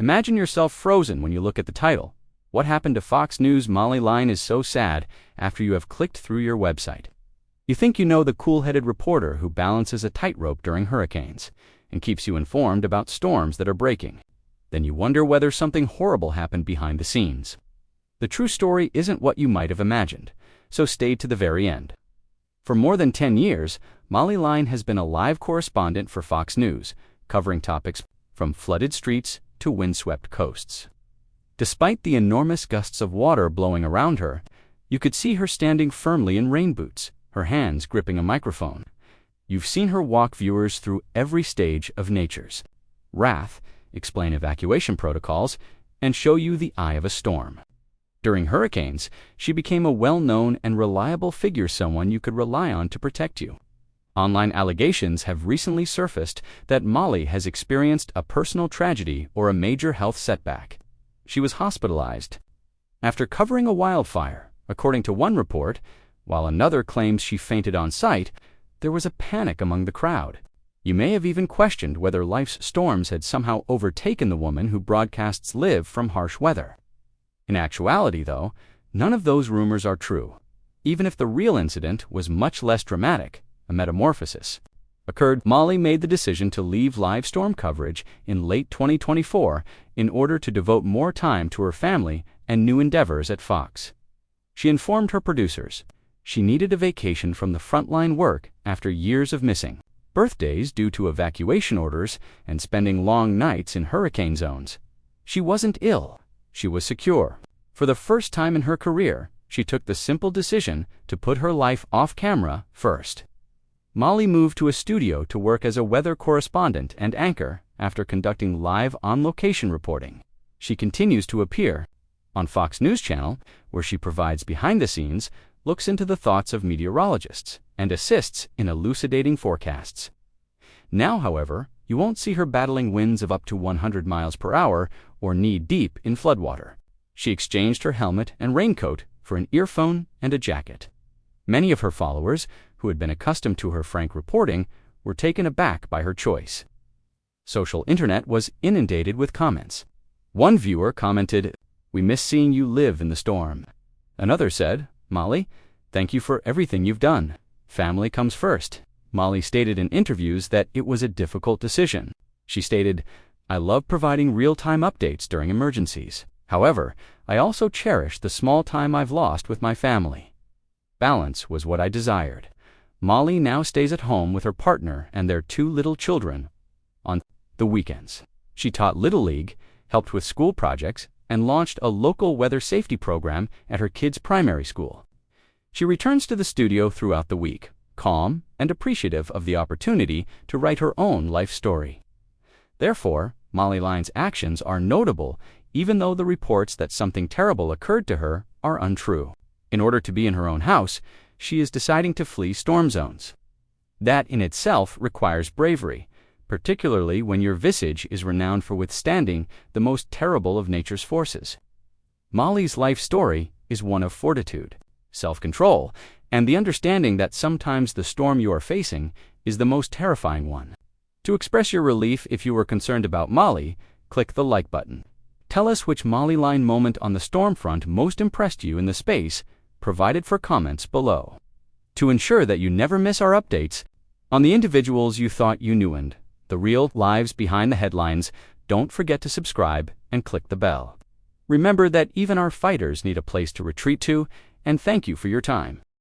Imagine yourself frozen when you look at the title. What happened to Fox News? Molly Line is so sad after you have clicked through your website. You think you know the cool-headed reporter who balances a tightrope during hurricanes and keeps you informed about storms that are breaking. Then you wonder whether something horrible happened behind the scenes. The true story isn't what you might have imagined, so stay to the very end. For more than 10 years, Molly Line has been a live correspondent for Fox News, covering topics from flooded streets to windswept coasts. Despite the enormous gusts of water blowing around her, you could see her standing firmly in rain boots, her hands gripping a microphone. You've seen her walk viewers through every stage of nature's wrath, explain evacuation protocols, and show you the eye of a storm. During hurricanes, she became a well-known and reliable figure, someone you could rely on to protect you. Online allegations have recently surfaced that Molly has experienced a personal tragedy or a major health setback. She was hospitalized after covering a wildfire, according to one report, while another claims she fainted on site. There was a panic among the crowd. You may have even questioned whether life's storms had somehow overtaken the woman who broadcasts live from harsh weather. In actuality, though, none of those rumors are true. Even if the real incident was much less dramatic, a metamorphosis occurred. Molly made the decision to leave live storm coverage in late 2024 in order to devote more time to her family and new endeavors at Fox. She informed her producers she needed a vacation from the frontline work after years of missing birthdays due to evacuation orders and spending long nights in hurricane zones. She wasn't ill. She was secure. For the first time in her career, she took the simple decision to put her life off camera first. Molly moved to a studio to work as a weather correspondent and anchor after conducting live on-location reporting. She continues to appear on Fox News Channel, where she provides behind-the-scenes, looks into the thoughts of meteorologists, and assists in elucidating forecasts. Now, however, you won't see her battling winds of up to 100 miles per hour or knee-deep in floodwater. She exchanged her helmet and raincoat for an earphone and a jacket. Many of her followers, who had been accustomed to her frank reporting, were taken aback by her choice. Social internet was inundated with comments. One viewer commented, "We miss seeing you live in the storm." Another said, "Molly, thank you for everything you've done. Family comes first." Molly stated in interviews that it was a difficult decision. She stated, "I love providing real-time updates during emergencies. However, I also cherish the small time I've lost with my family. Balance was what I desired." Molly now stays at home with her partner and their 2 little children on the weekends. She taught Little League, helped with school projects, and launched a local weather safety program at her kids' primary school. She returns to the studio throughout the week, calm and appreciative of the opportunity to write her own life story. Therefore, Molly Line's actions are notable even though the reports that something terrible occurred to her are untrue. In order to be in her own house, she is deciding to flee storm zones. That in itself requires bravery, particularly when your visage is renowned for withstanding the most terrible of nature's forces. Molly's life story is one of fortitude, self-control, and the understanding that sometimes the storm you are facing is the most terrifying one. To express your relief if you were concerned about Molly, click the like button. Tell us which Molly Line moment on the storm front most impressed you in the space provided for comments below. To ensure that you never miss our updates on the individuals you thought you knew and the real lives behind the headlines, don't forget to subscribe and click the bell. Remember that even our fighters need a place to retreat to, and thank you for your time.